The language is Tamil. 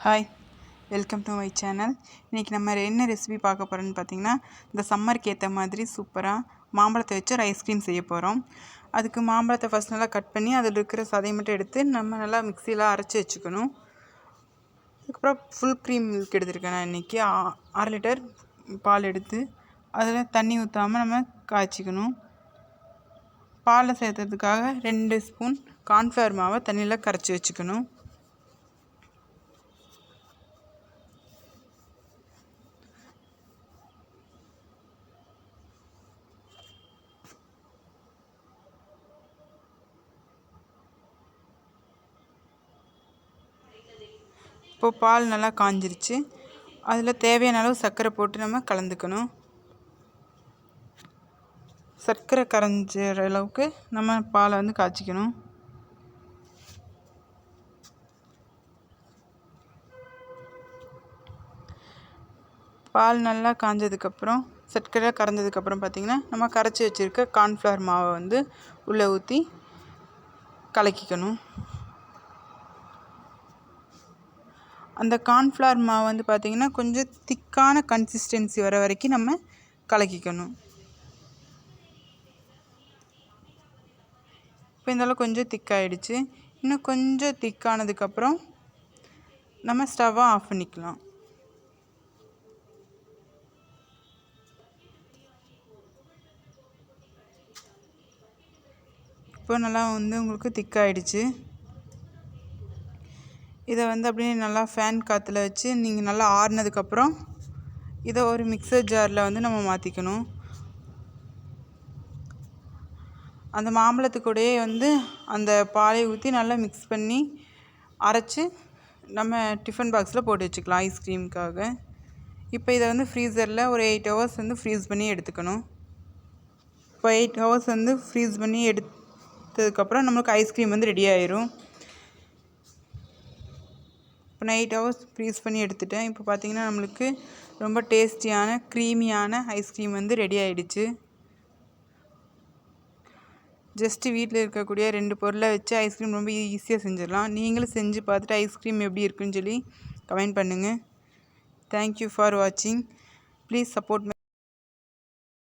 Hi, welcome to my channel. இன்றைக்கி நம்ம என்ன ரெசிபி பார்க்க போகிறோன்னு பார்த்தீங்கன்னா, இந்த சம்மருக்கு ஏற்ற மாதிரி சூப்பராக மாம்பழத்தை வச்சு ஒரு ஐஸ்கிரீம் செய்ய போகிறோம். அதுக்கு மாம்பழத்தை ஃபஸ்ட் நல்லா கட் பண்ணி அதில் இருக்கிற சதையை மட்டும் எடுத்து நம்ம நல்லா மிக்சியில் அரைச்சி வச்சுக்கணும். அதுக்கப்புறம் ஃபுல் க்ரீம் மில்க் எடுத்துருக்கேன். நான் இன்றைக்கி 1/2 லிட்டர் பால் எடுத்து அதில் தண்ணி ஊற்றாமல் நம்ம காய்ச்சிக்கணும். பாலில் சேர்த்துறதுக்காக 2 ஸ்பூன் கார்ன்ஃப்ளவர் மாவை தண்ணியில் கரைச்சி வச்சுக்கணும். இப்போது பால் நல்லா காஞ்சிருச்சு. அதில் தேவையான அளவு சர்க்கரை போட்டு நம்ம கலந்துக்கணும். சர்க்கரை கரைஞ்சிற அளவுக்கு நம்ம பாலை காய்ச்சிக்கணும். பால் நல்லா காஞ்சதுக்கப்புறம் சர்க்கரை கரைஞ்சதுக்கப்புறம் பார்த்திங்கன்னா நம்ம கரைச்சி வச்சுருக்க கார்ன்ஃப்ளவர் மாவை உள்ளே ஊற்றி கலக்கிக்கணும். அந்த கார்ன்ஃப்ளவர் மாவு பார்த்திங்கன்னா கொஞ்சம் திக்கான கன்சிஸ்டன்சி வர வரைக்கும் நம்ம கலக்கிக்கணும். இப்போ இந்தளவு கொஞ்சம் திக்காகிடுச்சு. இன்னும் கொஞ்சம் திக்கானதுக்கப்புறம் நம்ம ஸ்டவ்வை ஆஃப் பண்ணிக்கலாம். இப்போ நல்லா உங்களுக்கு திக்காகிடுச்சு. இதை அப்படியே நல்லா ஃபேன் காற்றுல வச்சு நீங்கள் நல்லா ஆறுனதுக்கப்புறம் இதை ஒரு மிக்சர் ஜாரில் நம்ம மாற்றிக்கணும். அந்த மாம்பழத்துக்கூடையே அந்த பாலை ஊற்றி நல்லா மிக்ஸ் பண்ணி அரைச்சி நம்ம டிஃபன் பாக்ஸில் போட்டு வச்சுக்கலாம் ஐஸ்கிரீமுக்காக. இப்போ இதை ஃப்ரீசரில் ஒரு 8 ஹவர்ஸ் ஃப்ரீஸ் பண்ணி எடுத்துக்கணும். இப்போ 8 ஹவர்ஸ் ஃப்ரீஸ் பண்ணி எடுத்ததுக்கப்புறம் நம்மளுக்கு ஐஸ்கிரீம் ரெடி ஆயிரும். இப்போ நான் 8 ஹவர்ஸ் ஃப்ரீஸ் பண்ணி எடுத்துட்டேன். இப்போ பார்த்திங்கன்னா நம்மளுக்கு ரொம்ப டேஸ்டியான க்ரீமியான ஐஸ்கிரீம் ரெடி ஆகிடுச்சு. ஜஸ்ட்டு வீட்டில் இருக்கக்கூடிய 2 பொருளை வச்சு ஐஸ்கிரீம் ரொம்ப ஈஸியாக செஞ்சிடலாம். நீங்களும் செஞ்சு பார்த்துட்டு ஐஸ்கிரீம் எப்படி இருக்குன்னு சொல்லி கமெண்ட் பண்ணுங்கள். தேங்க்யூ ஃபார் வாட்சிங். Please support